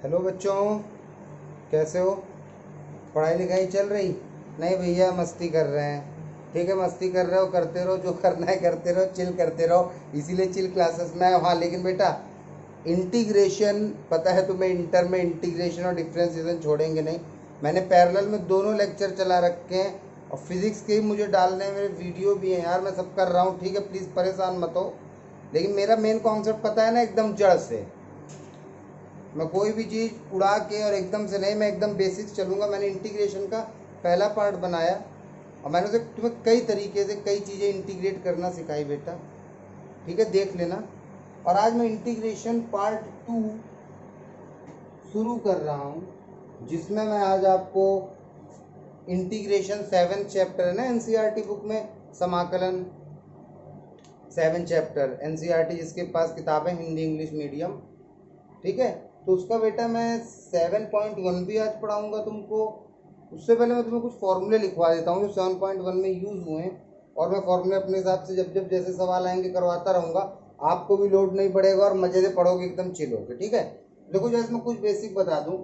Hello बच्चों, कैसे हो? पढ़ाई लिखाई चल रही? नहीं भैया, मस्ती कर रहे हैं। ठीक है, मस्ती कर रहे हो, करते रहो, जो करना है करते रहो, चिल करते रहो। इसीलिए चिल क्लासेस में आए। हाँ लेकिन बेटा, इंटीग्रेशन पता है तुम्हें? इंटर में इंटीग्रेशन और डिफ्रेंसिएशन छोड़ेंगे नहीं। मैंने पैरेलल में दोनों लेक्चर चला रखे हैं और फिजिक्स के ही मुझे डालने हैं, मेरे वीडियो भी हैं यार, मैं सब कर रहा हूँ। ठीक है, प्लीज़ परेशान मत हो। लेकिन मेरा मेन कॉन्सेप्ट पता है ना, एकदम जड़ से। मैं कोई भी चीज़ उड़ा के और एकदम से नहीं, मैं एकदम बेसिक्स चलूँगा। मैंने इंटीग्रेशन का पहला पार्ट बनाया और मैंने उसे तुम्हें कई तरीके से कई चीज़ें इंटीग्रेट करना सिखाई बेटा। ठीक है, देख लेना। और आज मैं इंटीग्रेशन पार्ट 2 शुरू कर रहा हूँ, जिसमें मैं आज आपको इंटीग्रेशन 7 चैप्टर है ना एनसीईआरटी बुक में, समाकलन 7 चैप्टर एनसीईआरटी जिसके पास किताबें हिंदी इंग्लिश मीडियम, ठीक है, तो उसका बेटा मैं 7.1 भी आज पढ़ाऊंगा तुमको। उससे पहले मैं तुम्हें कुछ फॉर्मूले लिखवा देता हूँ जो 7.1 में यूज़ हुए हैं, और मैं फॉर्मूले अपने हिसाब से जब जब जैसे सवाल आएंगे करवाता रहूँगा। आपको भी लोड नहीं पड़ेगा और मज़े से पढ़ोगे, एकदम चिल होगे। ठीक है, देखो जैसे मैं कुछ बेसिक बता दूँ।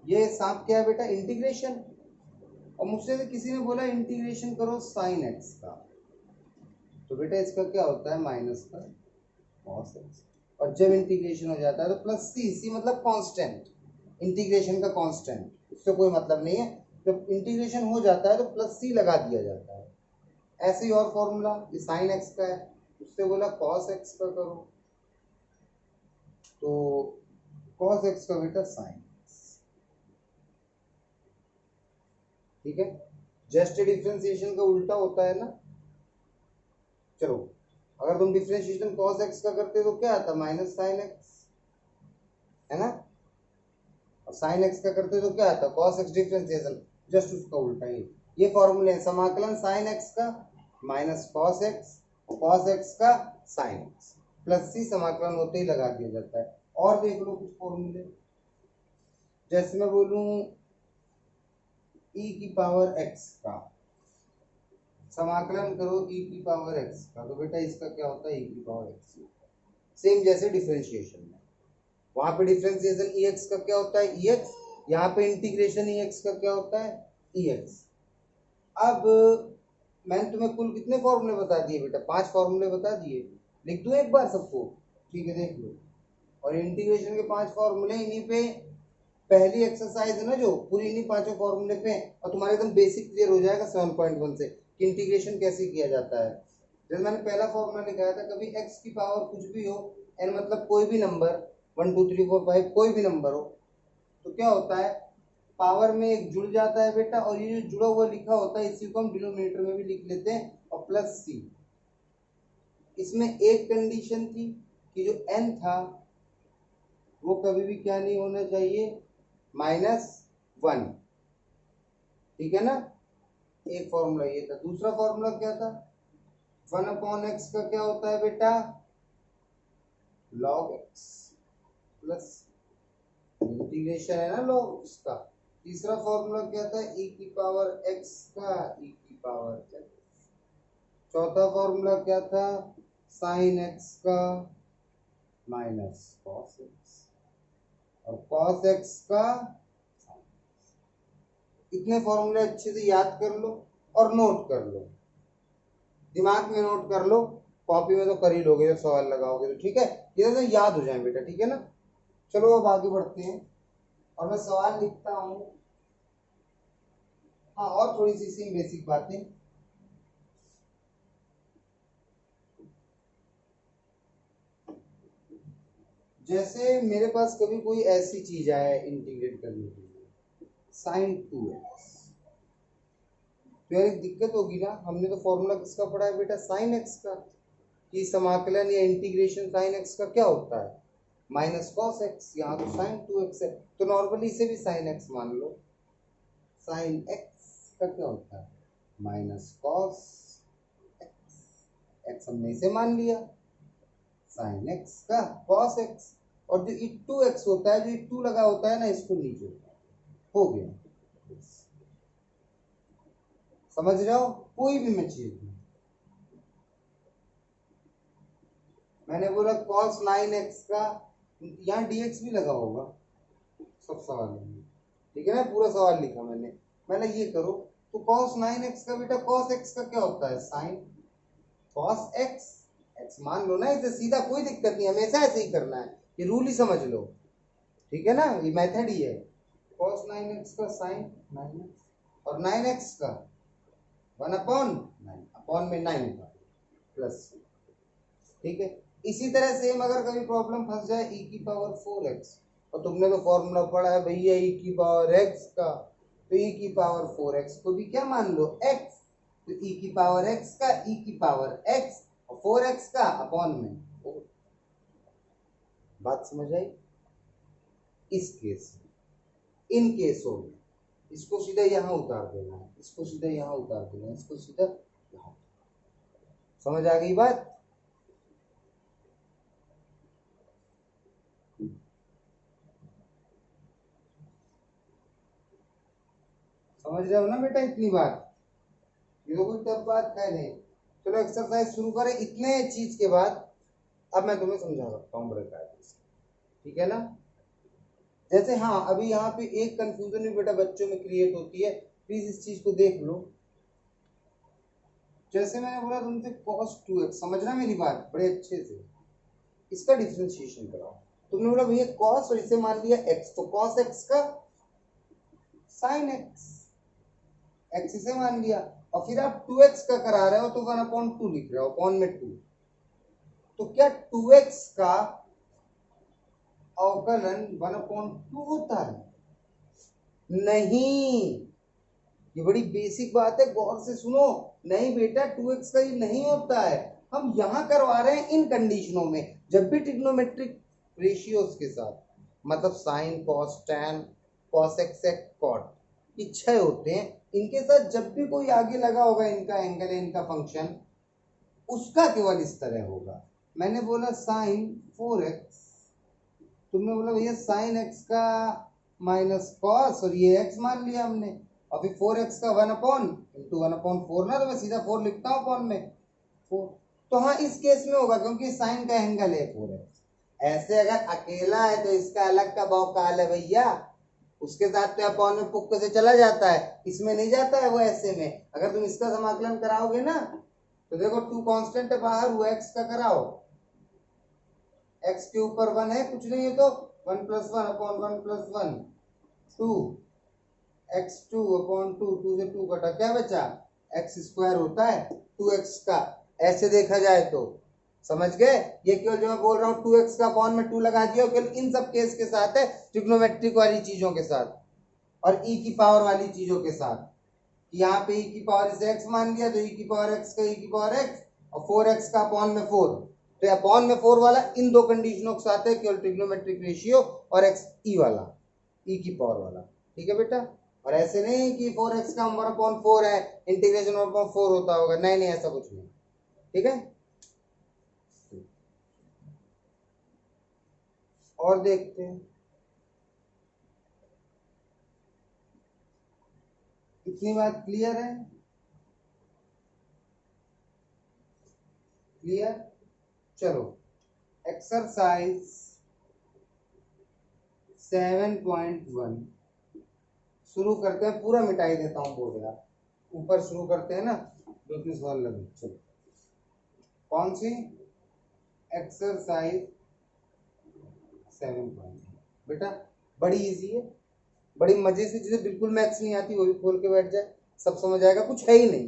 ये सांप क्या है बेटा? इंटीग्रेशन। और मुझसे किसी ने बोला इंटीग्रेशन करो साइन एक्स का, तो बेटा इसका क्या होता है? माइनस का कॉस एक्स। और जब इंटीग्रेशन हो जाता है तो प्लस सी। सी मतलब कांस्टेंट, इंटीग्रेशन का कांस्टेंट, उससे कोई मतलब नहीं है। जब इंटीग्रेशन हो जाता है तो प्लस सी लगा दिया जाता है। ऐसे ही और फॉर्मूला, ये साइन एक्स का है, उससे बोला कॉस एक्स का करो, तो कॉस एक्स का बेटा साइन। ठीक है, जस्ट डिफ्रेंसिएशन का उल्टा होता है ना। चलो, अगर तुम डिफ्रेंसिएशन कॉस एक्स का करते तो क्या आता? माइनस साइन एक्स, है ना। और साइन एक्स का करते तो क्या आता? कॉस एक्स डिफ्रेंसिएशन, जस्ट उसका उल्टा ही। ये फॉर्मूले हैं, समाकलन साइन एक्स का minus cos x, cos x का साइन एक्स, प्लस सी समाकलन होते ही लगा दिया जाता है। और देख लो कुछ फॉर्मूले, जैसे मैं बोलूं ई की पावर एक्स का समाकलन करो, ई की पावर एक्स का, तो बेटा इसका क्या होता है? ई की पावर एक्स। सेम जैसे डिफ्रेंशिएशन में, वहां पे डिफ्रेंसिएशन ई एक्स का क्या होता है? ई एक्स। यहाँ पे इंटीग्रेशन ई एक्स का क्या होता है? ई एक्स। अब मैंने तुम्हें कुल कितने फॉर्मूले बता दिए बेटा? 5 फॉर्मूले बता दिए। लिख दूं एक बार सबको? ठीक है, देख लो। और इंटीग्रेशन के 5 फॉर्मूले इन्हीं पे पहली एक्सरसाइज है ना, जो पूरी इन्हीं पांचों फॉर्मूले पे, और तुम्हारे एकदम बेसिक क्लियर हो जाएगा 7.1 से कि इंटीग्रेशन कैसे किया जाता है। जैसे मैंने पहला फॉर्मूला लिखाया था, कभी एक्स की पावर कुछ भी हो, एन मतलब कोई भी नंबर, 1 2 3 4 5 कोई भी नंबर हो, तो क्या होता है? पावर में एक जुड़ जाता है बेटा, और ये जो जुड़ा हुआ लिखा होता है इसी को हम डिनोमिनेटर में भी लिख लेते हैं, और प्लस सी। इसमें एक कंडीशन थी कि जो n था वो कभी भी क्या नहीं होना चाहिए? -1। ठीक है ना। एक फॉर्मूला ये था। दूसरा फॉर्मूला क्या था? 1/x का क्या होता है बेटा? log x प्लस इंटीग्रेशन है ना log इसका। तीसरा फॉर्मूला क्या था? e की पावर x का e की पावर x। चौथा फॉर्मूला क्या था? साइन x का माइनस कॉस x, और कॉस x का। इतने फॉर्मूले अच्छे से याद कर लो और नोट कर लो, दिमाग में नोट कर लो। कॉपी में तो कर ही लोगे जब सवाल लगाओगे तो। ठीक है, ये तो याद हो जाए बेटा। ठीक है ना। चलो अब आगे बढ़ते हैं और मैं सवाल लिखता हूँ। हाँ, और थोड़ी सी सी बेसिक बातें। जैसे मेरे पास कभी कोई ऐसी चीज आए इंटीग्रेट करने के लिए, साइन 2x, तो यार एक दिक्कत होगी ना। हमने तो फॉर्मूला किसका पढ़ा है बेटा? साइन एक्स का, कि समाकलन या इंटीग्रेशन साइन एक्स का क्या होता है? Minus cos x. यहाँ तो साइन 2x है, तो नॉर्मली इसे भी साइन एक्स मान लो। साइन एक्स का क्या होता है? Minus cos x. एक्स हमने इसे मान लिया, साइन एक्स का कॉस एक्स। और जो ई 2x होता है, जो ई 2 लगा होता है ना, इसको नीचे हो गया। समझ रहे हो? कोई भी मैं चीज, मैंने बोला cos 9x का, यहाँ dx भी लगा होगा, सब सवाल में, ठीक है ना, पूरा सवाल लिखा मैंने ये करो। तो cos 9x का बेटा cos x का क्या होता है, साइन cos x, x मान लो ना इसे सीधा, कोई दिक्कत नहीं, हमेशा ऐसे ही करना है, ये रूल ही समझ लो, ठीक है ना, ये मेथड ही है। cos 9x का साइन 9x और 9x का 1/9 अपॉन में 9 का प्लस, ठीक है। इसी तरह सेम अगर कभी प्रॉब्लम फंस जाए e की पावर 4x, और तुमने तो फॉर्मूला पढ़ा है भैया e की पावर x का, तो e की पावर 4x को भी क्या मान लो x, तो e की पावर x का e की पावर x और 4x का अपॉन में 4। बात समझ आई। इस केस में, इन केसों में इसको सीधा यहाँ उतार देना है, इसको सीधा यहाँ उतार देना है, इसको सीधा यहाँ, समझ आ गई बात। समझ रहे हो ना बेटा इतनी बात, ये तो कोई टफ बात है नहीं। चलो एक्सरसाइज शुरू करें। इतने चीज के बाद अब मैं तुम्हें समझा सकता हूँ बड़े कायदे से, ठीक है ना। जैसे हाँ, अभी यहाँ पे एक कंफ्यूजन भी बेटा बच्चों में क्रिएट होती है, प्लीज इस चीज को देख लो। जैसे मैंने बोला तुमसे cos 2x, समझना मेरी बात बड़े अच्छे से, इसका डिफरेंशिएशन कराओ। तुमने बोला भैया cos और इसे मान लिया x, तो cos x का sin x, x इसे मान लिया, और फिर आप 2x का करा रहे हो तो 1/2 लिख रहे हो, अपॉन में 2, तो क्या 2x का अवकलन 1/2 होता है? नहीं, ये बड़ी बेसिक बात है, गौर से सुनो। नहीं बेटा, 2x का ये नहीं होता है, हम यहां करवा रहे हैं इन कंडीशनों में, जब भी ट्रिग्नोमेट्रिक रेशियोज के साथ, मतलब sine cos tan cosec cot, ये 6 होते हैं, इनके साथ जब भी कोई आगे लगा होगा इनका एंगल है, इनका फंक्शन, उसका केवल इस तरह होगा। मैंने बोला साइन 4x, तुमने बोला भैया साइन x का माइनस कॉस, और ये x मान लिया हमने, और फिर 4x का 1/4 ना, तो मैं सीधा 4 लिखता हूँ अपॉन में 4। तो हाँ, इस केस में होगा क्योंकि साइन का एंगल है 4x। ऐसे अगर अकेला है तो इसका अलग का भौकाल है भैया, उसके साथ तो अपॉन में पुक से चला जाता है, इसमें नहीं जाता है वो ऐसे में। अगर तुम इसका समाकलन कराओगे ना, तो देखो 2 कांस्टेंट है बाहर, वो x का कराओ, x के ऊपर 1 है, कुछ नहीं है तो 1 + 1 अपॉन 1 + 1 2, x2 अपॉन 2, 2 से 2 कटा, क्या बचा, x² होता है 2x का, ऐसे देखा जाए तो। समझ गए, ये केवल जो मैं बोल रहा हूँ 2x का अपॉन में 2 लगा दिया, केवल इन सब केस के साथ है, ट्रिग्नोमेट्रिक वाली चीजों के साथ और e की पावर वाली चीजों के साथ। यहाँ पे e की पावर इसे x मान लिया, तो e की पावर x का e की पावर x और 4x का अपॉन में 4, तो अपॉन में 4 वाला इन दो कंडीशनों के साथ है, केवल ट्रिग्नोमेट्रिक रेशियो और x e वाला, e की पावर वाला, ठीक है बेटा। और ऐसे नहीं कि 4x का 1/4 है, इंटीग्रेशन 1/4 होता होगा, नहीं नहीं, ऐसा कुछ नहीं, ठीक है। और देखते हैं, इतनी बात क्लियर है, क्लियर। चलो एक्सरसाइज 7.1 शुरू करते हैं, पूरा मिटाई देता हूँ बोर्ड यार, ऊपर शुरू करते हैं ना, 2-3 सवाल लगे। चलो, कौन सी, एक्सरसाइज 7.1 बेटा, बड़ी इजी है, बड़ी मजे से, जिसे बिल्कुल मैथ्स नहीं आती वो भी खोल के बैठ जाए, सब समझ आएगा, कुछ है ही नहीं,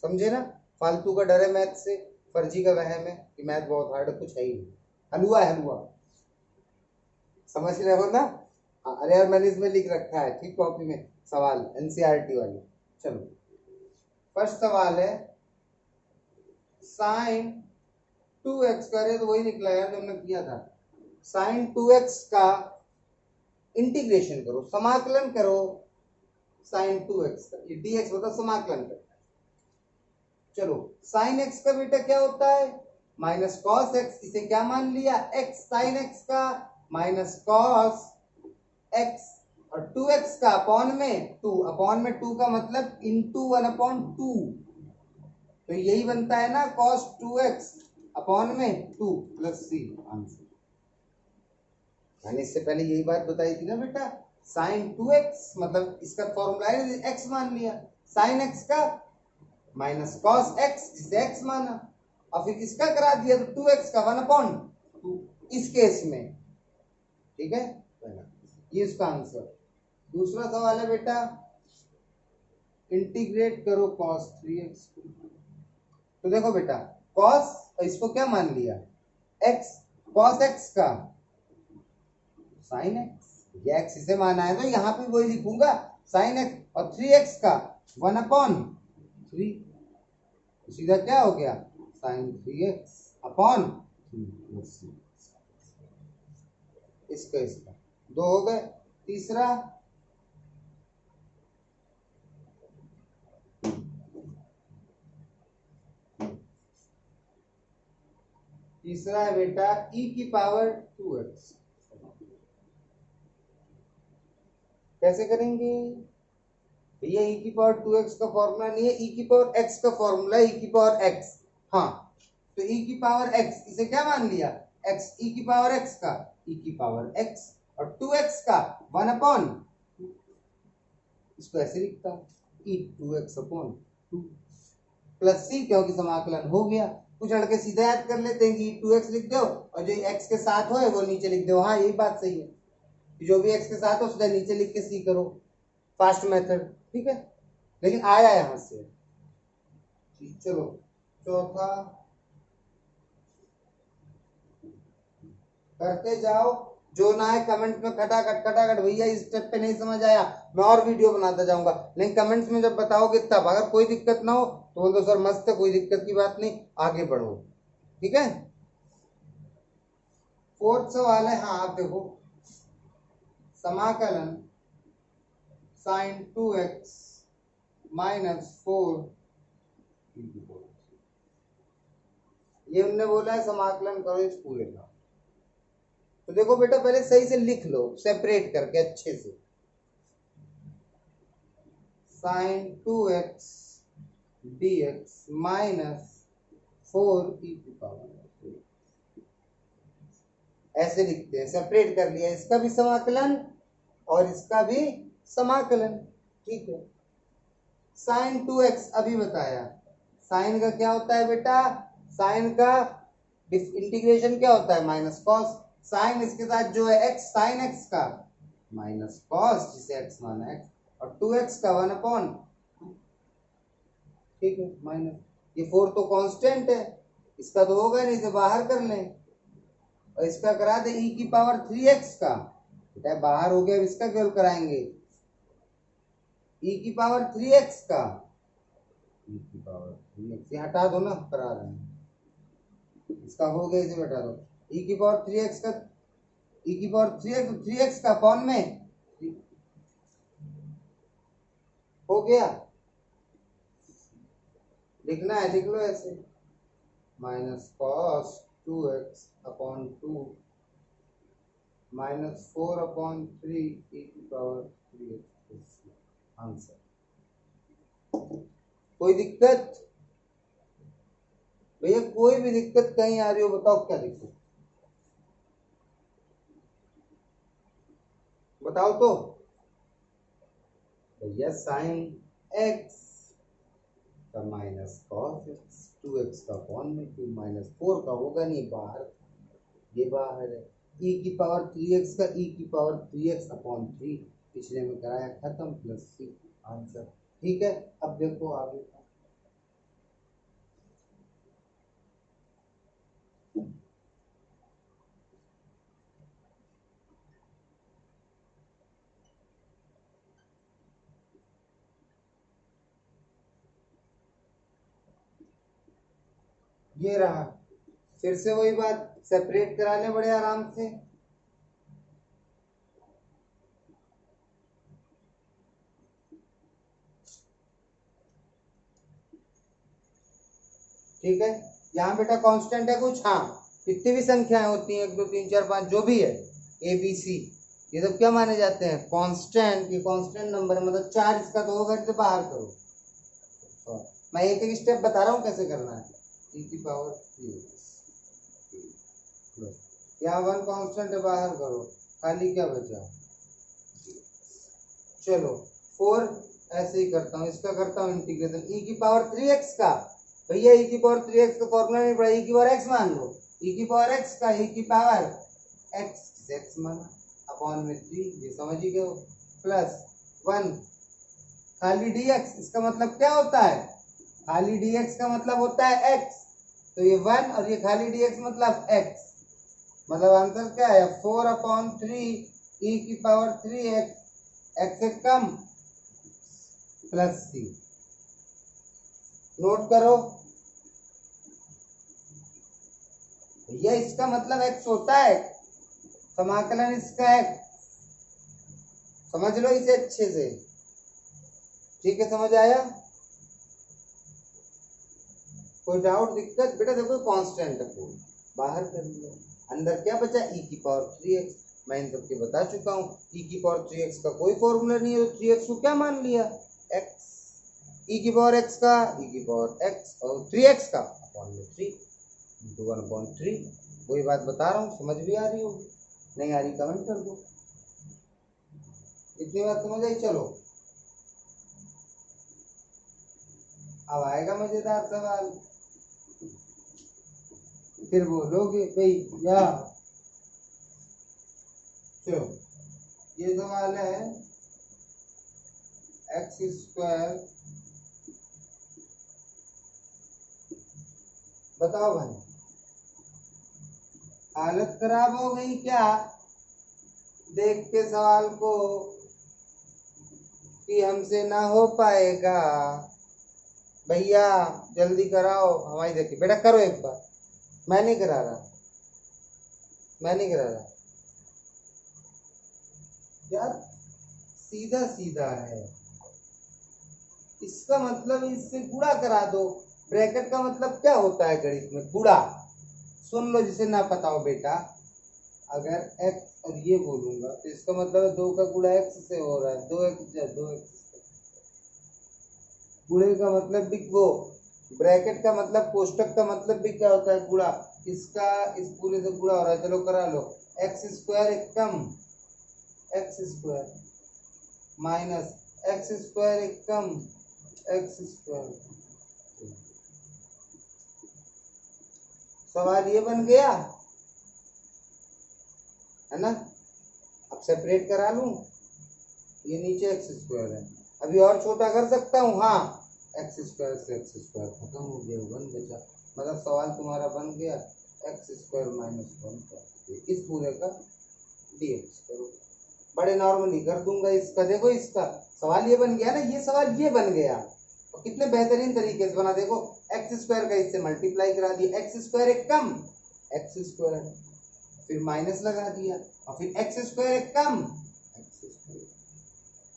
समझे ना। फालतू का डर है मैथ से, फर्जी का वहम है कि मैथ बहुत हार्ड है, कुछ है ही नहीं, हलवा है हलवा, समझ रहे हो ना। हाँ, अरे यार मैंने इसमें लिख रखा है ठीक, कॉपी में सवाल एनसीईआरटी वाली। चलो, फर्स्ट सवाल है साइन 2x करे, तो वही निकला यार जो हमने किया था, साइन 2x का इंटीग्रेशन करो, समाकलन करो, साइन 2x का, ये dx होता समाकलन करता है। चलो, साइन x का बेटा क्या होता है, माइनस कॉस x, इसे क्या मान लिया x, साइन x का माइनस कॉस x, और 2x का अपॉन में 2, अपॉन में 2 का मतलब इंटू 1/2, तो यही बनता है ना cos 2x अपॉन में 2 + c आंसर। मैंने इससे पहले यही बात बताई थी ना बेटा, साइन 2x मतलब इसका फॉर्मूला है x मान लिया, साइन x का माइनस कॉस x जिसे x माना, और फिर इसका करा दिया तो 2x का 1/2 इस केस में। ठीक है, ये इसका आंसर। दूसरा सवाल है बेटा, इंटीग्रेट करो cos 3x। तो देखो बेटा, cos इसको क्या मान लिया x, cos x का sin x, ये x इसे माना है तो यहाँ पे वही लिखूंगा sin x, और 3x का 1/3, सीधा क्या हो गया sin 3x अपॉन 3, इसका दो हो गए। तीसरा है बेटा e की पावर 2x। कैसे करेंगे भैया, e की पावर 2x का फॉर्मूला नहीं है, e की पावर x का फॉर्मूला, e की पावर x। हाँ, तो e की पावर x इसे क्या मान लिया x, e की पावर x का e की पावर x, और 2x का 1/, इसको ऐसे लिखता हूँ e 2x/2 प्लस c, क्योंकि समाकलन हो गया। कुछ लड़के सीधे याद कर लेते हैं कि 2x लिख दो और जो x के साथ हो वो नीचे लिख दो। हाँ, यही बात सही है, जो भी x के साथ हो सीधा नीचे लिख के c करो, फास्ट मेथड। ठीक है, लेकिन आया यहां से। चलो चौथा करते जाओ, जो ना है कमेंट में खटाखट भैया इस स्टेप पे नहीं समझ आया, मैं और वीडियो बनाता जाऊंगा, लेकिन कमेंट्स में जब बताओगे तब। अगर कोई दिक्कत ना हो तो बोल दो सर मस्त है, कोई दिक्कत की बात नहीं, आगे बढ़ो। ठीक है, फोर्थ सवाल है। हाँ, आप देखो, समाकलन sin 2x -4, ये हमने बोला है समाकलन करो इस पूरे का। तो देखो बेटा, पहले सही से लिख लो सेपरेट करके अच्छे से, sin 2x dx -4 e की पावर, ऐसे लिखते हैं। सेपरेट कर लिया, इसका भी समाकलन और इसका भी समाकलन। ठीक है, sin 2x अभी बताया, साइन का क्या होता है बेटा, साइन का इंटीग्रेशन क्या होता है माइनस कॉस, साइन इसके साथ जो है x, साइन x का माइनस कॉस जिसे x माना x, और 2x का 1/, ठीक है, माइनस ये 4 तो कांस्टेंट है, इसका तो होगा नहीं, इसे बाहर कर लें, और इसका करा दे e की पावर 3x का, बेटा बाहर हो गया, इसका केवल कराएंगे e की पावर 3x का, e की पावर 3x ये हटा दो ना, करा रहे हैं, इसका हो गया, इसे हटा दो, e की पावर 3x का, e की पावर 3x का अपॉन में हो गया, लिखना है लिख लो ऐसे, माइनस कॉस 2x/2 -4/3 e की पावर 3x, आंसर। कोई दिक्कत भैया, कोई भी दिक्कत कहीं आ रही हो बताओ, क्या दिक्कत बताओ तो भैया, साइन x का माइनस कॉस x, 2x का अपॉन में 2 -4 का होगा नहीं, बाहर, ये बाहर है, e की पावर 3x का e की पावर 3x/3, पिछले में कराया, खत्म, प्लस c, आंसर। ठीक है, अब देखो आगे का, ये रहा, फिर से वही बात, सेपरेट कराने बड़े आराम से। ठीक है, यहाँ बेटा कांस्टेंट है कुछ, हाँ, कितनी भी संख्याएं होती हैं, 1 2 3 4 5 जो भी है, ए बी सी, ये सब क्या माने जाते हैं कांस्टेंट, ये कांस्टेंट नंबर है, मतलब 4 इसका तो होगा, इसे बाहर करो। मैं एक एक स्टेप बता रहा हूँ कैसे करना है, e की पावर 3, यहाँ 1 कांस्टेंट है, बाहर करो, खाली क्या बचा, चलो 4 ऐसे ही करता हूँ, इसका करता हूँ इंटीग्रेशन e की पावर 3x का, भैया e की पावर 3x का फॉर्मूला नहीं पड़ा, e की पावर x मान लो, e की पावर x का e की पावर x माना अपॉन में 3, ये समझ ही गए, प्लस 1 खाली dx, इसका मतलब क्या होता है, खाली dx का मतलब होता है x, तो ये 1 और ये खाली dx मतलब x, मतलब आंसर क्या है 4/3 e की पावर 3x, x से कम प्लस c, नोट करो भैया, इसका मतलब x होता है, समाकलन इसका x, समझ लो इसे अच्छे से, ठीक है, समझ आया, कोई डाउट दिक्कत, बेटा देखो कांस्टेंट है, बाहर कर दिया, अंदर क्या बचा e की पावर 3x, मैं इन सबके बता चुका हूँ, e की पावर 3x का कोई फॉर्मूला नहीं है, तो 3x को क्या मान लिया x, e की पावर x का e की पावर x और 3x का अपॉन में 3 इंटू 1/3, वही बात बता रहा हूँ, समझ भी आ रही होगी, नहीं आ रही कमेंट कर दो, इतनी बात समझ आई, चलो अब आएगा मजेदार सवाल, फिर बोलोगे भैया, चलो ये सवाल है x², बताओ भाई, हालत खराब हो गई क्या देख के सवाल को कि हमसे ना हो पाएगा, भैया जल्दी कराओ, हमारी देखिए बेटा करो एक बार, मैं नहीं करा रहा, मैं नहीं करा रहा यार, सीधा सीधा है, इसका मतलब इससे गुणा करा दो, ब्रैकेट का मतलब क्या होता है गणित में, गुणा, सुन लो जिसे ना पता हो बेटा, अगर x और ये बोलूंगा तो इसका मतलब 2 का गुणा x से हो रहा है, 2x, गुणे का मतलब भी वो, ब्रैकेट का मतलब कोष्टक का मतलब भी क्या होता है गुणा, इसका इस पूरे से गुणा हो रहा है, चलो करा लो, x² एक कम x² माइनस x² एक कम x², सवाल ये बन गया है ना, अब सेपरेट करा लूं, ये नीचे x² है, अभी और छोटा कर सकता हूँ, हाँ x² से x² खत्म हो गया, 1 बचा, मतलब सवाल तुम्हारा बन गया x² - 1 का, इस पूरे का dx करो, बड़े नॉर्मली कर दूंगा इसका, देखो इसका सवाल ये बन गया ना, ये सवाल ये बन गया, और कितने बेहतरीन तरीके से बना, देखो x² का इससे मल्टीप्लाई करा दिया, x² एक कम x², फिर माइनस लगा दिया, और फिर x² एक कम x²,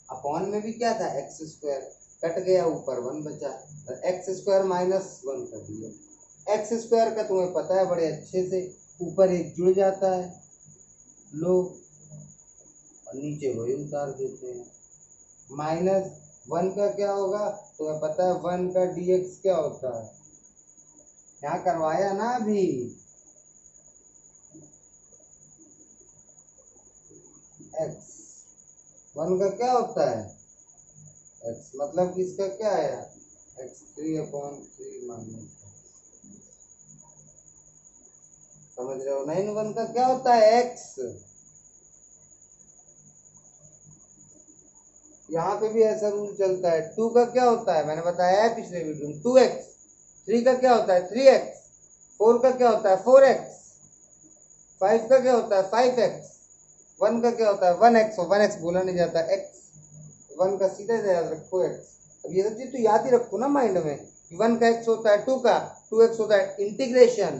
अपॉन में भी क्या था x² कट गया, ऊपर 1 बचा, x² - 1 कर दिया, x² का तुम्हें पता है बड़े अच्छे से, ऊपर एक जुड़ जाता है, लो और नीचे वही उतार देते हैं, -1 का क्या होगा, तुम्हें पता है 1 का dx क्या होता है, यहाँ करवाया ना अभी, x 1 का क्या होता है x, मतलब कि इसका क्या आया x3/3 माइनस, समझ रहे हो, 9 1 का क्या होता है x, यहाँ पे भी ऐसा रूल चलता है, 2 का क्या होता है, मैंने बताया है पिछले वीडियो में 2x, 3 का क्या होता है 3x, 4 का क्या होता है 4x, 5 का क्या होता है 5x, 1 का क्या होता है 1x, 1x बोला नहीं जाता x, 1 का सीधा याद रखो x, अब ये सब चीज तो याद ही रखो ना माइंड में, 1 का x होता है 2 का 2x होता है, इंटीग्रेशन,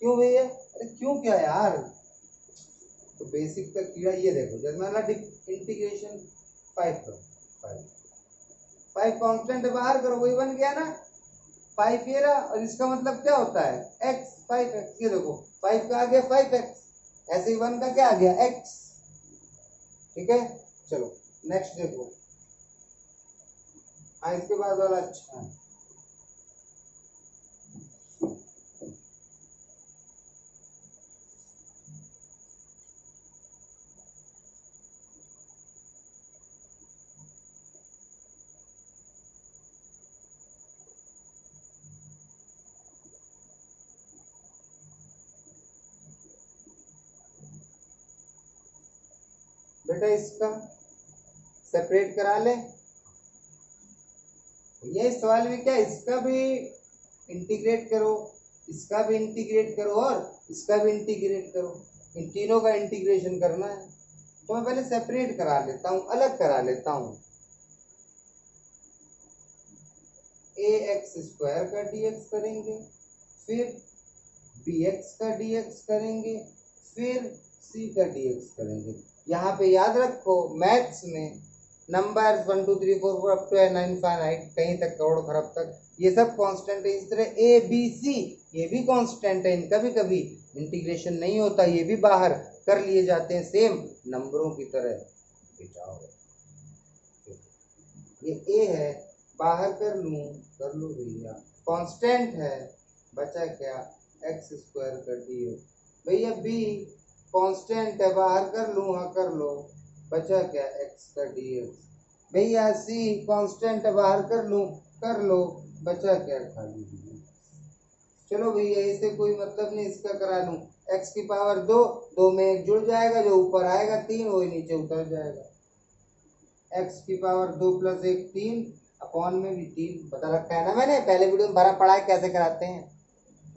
क्यों भैया, अरे क्यों क्या यार, तो बेसिक का कीड़ा ये देखो, जब मैंने इंटीग्रेशन 5 करो, 5 कांस्टेंट बाहर करो, वही बन गया ना 5 ये रहा, और इसका मतलब क्या होता है x 5x, ये देखो 5 का आ गया 5x, ऐसे ही 1 का क्या आ गया x, ठीक है, चलो नेक्स्ट देखो, हाँ इसके बाद वाला अच्छा है, बेटा इसका सेपरेट करा ले। ये सवाल में क्या, इसका भी इंटीग्रेट करो, इसका भी इंटीग्रेट करो और इसका भी इंटीग्रेट करो, इन तीनों का इंटीग्रेशन करना है। तो मैं पहले सेपरेट करा लेता हूँ, अलग करा लेता हूँ। ax² का dx करेंगे, फिर bx का dx करेंगे, फिर c का dx करेंगे। यहाँ पे याद रखो मैथ्स में numbers 1 2 3 4 up to n infinite कहीं तक करोड़ खरब तक ये सब कांस्टेंट है। इस तरह a b c ये भी कांस्टेंट है, इनका भी कभी इंटीग्रेशन नहीं होता, ये भी बाहर कर लिए जाते हैं सेम नंबरों की तरह। ये a है, बाहर कर लो भैया, कांस्टेंट है, बचा क्या x² का dx। भैया b कांस्टेंट है, बाहर कर लूँ, हाँ कर लो, बचा क्या x का dx। भैया c कांस्टेंट है, बाहर कर लूँ, कर लो, बचा क्या खाली dx। चलो भैया इसे कोई मतलब नहीं, इसका करा लूँ, x की पावर 2, 2 में 1 जुड़ जाएगा, जो ऊपर आएगा 3 वही नीचे उतर जाएगा। x की पावर 2 + 1 3 अपॉन में भी 3 बता रखा है ना मैंने, पहले वीडियो में भरा पढ़ा है कैसे कराते हैं।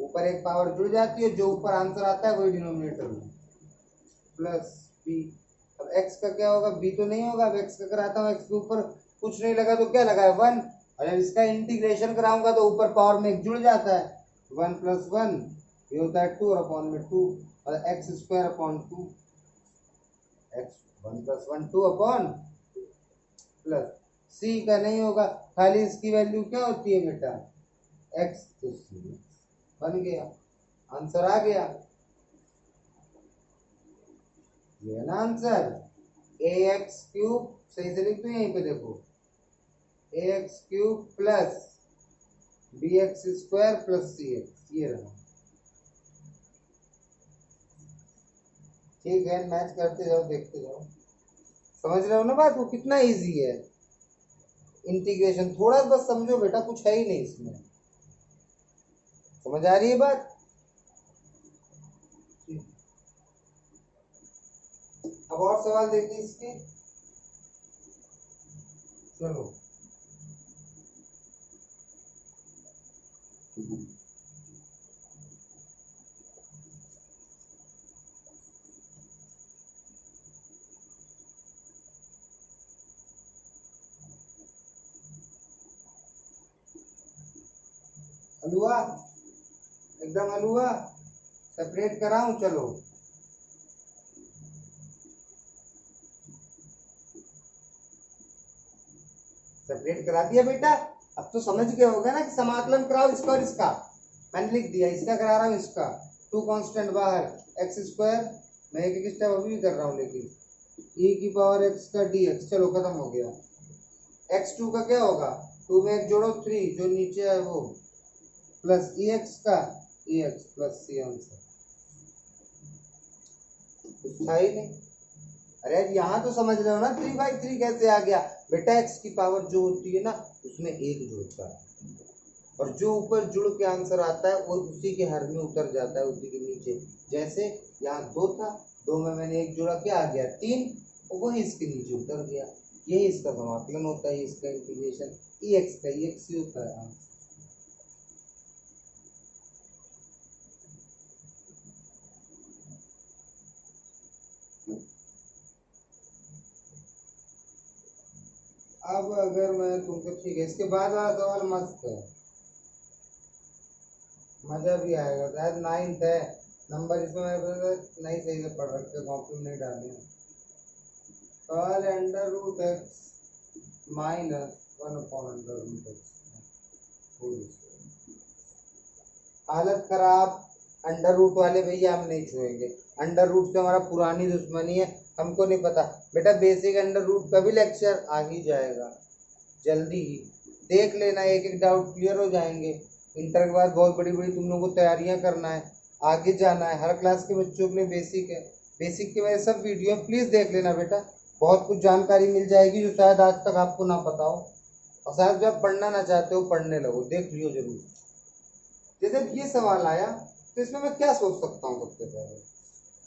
ऊपर एक पावर जुड़ जाती है, जो ऊपर आंसर आता है वही डिनोमिनेटर में प्लस b। अब x का क्या होगा, b तो नहीं होगा। अब x का कराता हूँ, x के ऊपर कुछ नहीं लगा तो क्या लगा है 1, और जब इसका इंटीग्रेशन कराऊंगा तो ऊपर पावर में 1 जुड़ जाता है, 1 + 1 ये होता है 2 और अपॉन में 2, और x² upon 2, x 1 + 1 2 upon plus c का नहीं होगा, खाली इसकी वैल्यू क्या होती है बेटा x, तो c बन गया, आंसर आ गया। ये है ना आंसर, ax³ सही से लिख दो यहीं पे देखो, ax³ plus bx² plus cx, ये रहा। ठीक है, मैच करते जाओ, देखते जाओ, समझ रहे हो ना बात, वो कितना इजी है इंटीग्रेशन। थोड़ा बस समझो बेटा, कुछ है ही नहीं इसमें, समझ आ रही है बात। अब और सवाल देखिए इसके, चलो हलवा, एकदम हलवा, सेपरेट कराऊं, चलो सेपरेट करा दिया बेटा। अब तो समझ गए होगा ना कि समाकलन कराओ इसका और इसका, मैंने लिख दिया, इसका करा रहा हूँ, इसका 2 कांस्टेंट बाहर, x², मैं एक एक स्टेप अभी भी कर रहा हूँ, लेकिन e⁻x का dx, चलो खत्म हो गया। x2 का क्या होगा, 2 में 1 जोड़ो 3, जो नीचे है वो, प्लस ex का ex प्लस c आंसर, कुछ था ही नहीं। अरे यहाँ तो समझ रहे हो ना, 3/3 कैसे आ गया बेटा, x की पावर जो होती है ना उसमें 1 जुड़ता है, और जो ऊपर जुड़ के आंसर आता है वो उसी के हर में उतर जाता है, उसी के नीचे। जैसे यहाँ 2 था, 2 में मैंने 1 जोड़ा, क्या आ गया 3, और वही इसके नीचे उतर गया। यही इसका समाकलन होता है, इसका इंटीग्रेशन, ex का ex ही होता है। अब अगर मैं तुमको, ठीक है, इसके बाद वाला सवाल मस्त है, मजा भी आएगा, शायद 9th है नंबर, इसमें नहीं सही से पढ़ रखे, कॉपी में नहीं डाले। कॉल √x -1/√x, हालत खराब, अंडर रूट वाले भैया हम नहीं छुएंगे, अंडर रूट से हमारा पुरानी दुश्मनी है, हमको नहीं पता बेटा। बेसिक अंडर रूट का भी लेक्चर आ ही जाएगा जल्दी ही, देख लेना, एक एक डाउट क्लियर हो जाएंगे। इंटर के बाद बहुत बड़ी बड़ी तुम लोगों को तैयारियां करना है, आगे जाना है, हर क्लास के बच्चों के लिए बेसिक है, बेसिक के मेरे सब वीडियो प्लीज़ देख लेना बेटा, बहुत कुछ जानकारी मिल जाएगी जो शायद आज तक आपको ना पता हो, और शायद जब पढ़ना ना चाहते हो पढ़ने लगो, देख लियो जरूर। जैसे ये सवाल आया तो इसमें मैं क्या सोच सकता हूँ, सबसे पहले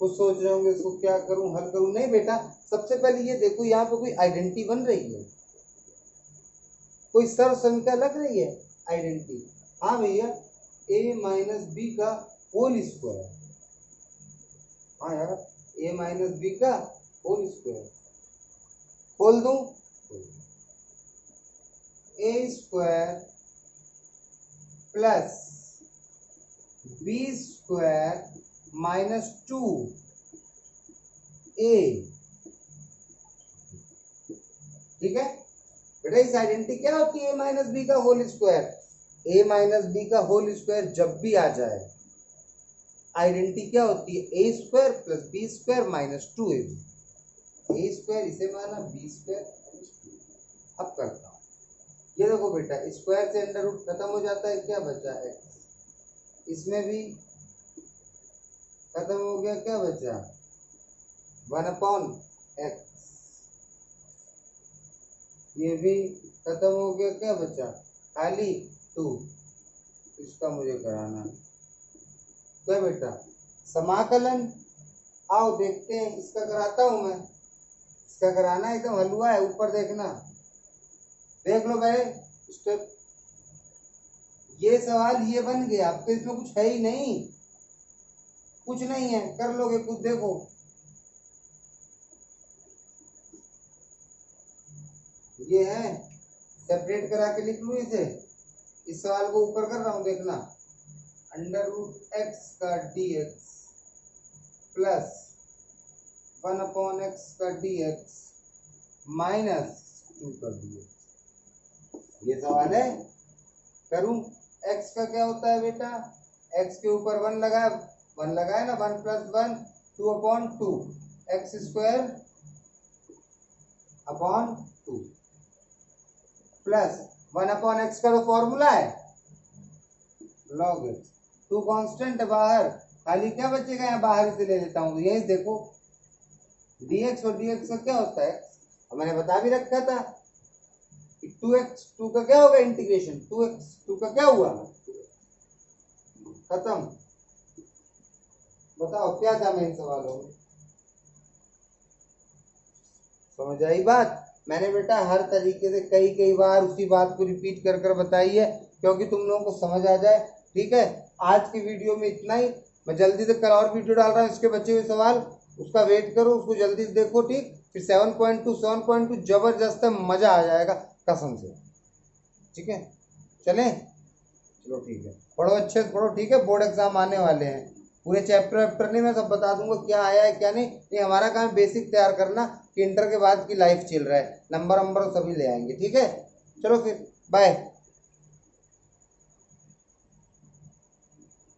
कुछ सोच रहे होंगे इसको क्या करूं, हल करूं। नहीं बेटा, सबसे पहले ये देखो यहाँ पे कोई आइडेंटिटी बन रही है, कोई सर्व समीकरण लग रही है आइडेंटिटी। हाँ भैया, a माइनस बी का होल स्क्वायर। हाँ यार, a माइनस बी का होल स्क्वायर खोल दूं, a square plus B square minus 2a। ठीक है बेटा, इस आइडेंटिटी क्या होती है a माइनस बी का whole square. a minus B का होल स्क्वायर जब भी आ जाए, आइडेंटिटी क्या होती है, a square plus B square minus 2ab। a square इसे माना, बी स्क्वायर माइनस 2। अब करता हूँ, ये देखो बेटा, स्क्वायर से अंडर रूट खत्म हो जाता है, क्या बचा x, इसमें भी खत्म हो गया, क्या बचा 1/x, ये भी खत्म हो गया, क्या बचा खाली 2। इसका मुझे कराना है क्या बेटा, समाकलन। आओ देखते हैं, इसका कराता हूं मैं, इसका कराना है, एकदम हलवा है, ऊपर देखना, देख लो भाई स्टेप। ये सवाल ये बन गया आपके, इसमें कुछ है ही नहीं, कुछ नहीं है, कर लोगे कुछ, देखो ये है, सेपरेट करा के लिख लूं इसे। इस सवाल को ऊपर कर रहा हूं, देखना, अंडर रूट एक्स का dx प्लस 1/x का dx माइनस 2 का dx। ये सवाल है, करूं। x का क्या होता है बेटा, x के ऊपर 1 लगाया, 1 लगाया ना, 1 plus 1 2/2, x square upon 2 plus 1/x का तो फॉर्मूला है log x। 2 कांस्टेंट है बाहर, खाली क्या बचेगा, यहाँ बाहर से ले लेता हूँ, यही देखो dx और dx का क्या होता है, मैंने बता भी रखा था 2x, 2 का क्या होगा इंटीग्रेशन, 2x, 2 का क्या हुआ, खत्म। बताओ क्या था मेन सवालों में, समझ आई बात। मैंने बेटा हर तरीके से कई कई बार उसी बात को रिपीट कर कर बताई है, क्योंकि तुम लोगों को समझ आ जाए। ठीक है, आज की वीडियो में इतना ही। मैं जल्दी से कल और वीडियो डाल रहा हूँ, इसके बचे हुए सवाल, उसका वेट करो, उसको जल्दी से देखो। ठीक, फिर 7.2 जबरदस्त है, मजा आ जाएगा कसम से। ठीक है, चलें, चलो ठीक है, पढ़ो अच्छे से पढ़ो। ठीक है, बोर्ड एग्जाम आने वाले हैं, पूरे चैप्टर वैप्टर नहीं, मैं सब बता दूंगा क्या आया है क्या नहीं। ये हमारा काम बेसिक तैयार करना कि इंटर के बाद की लाइफ चल रहा है, नंबर वंबर सभी ले आएंगे। ठीक है, चलो फिर बाय।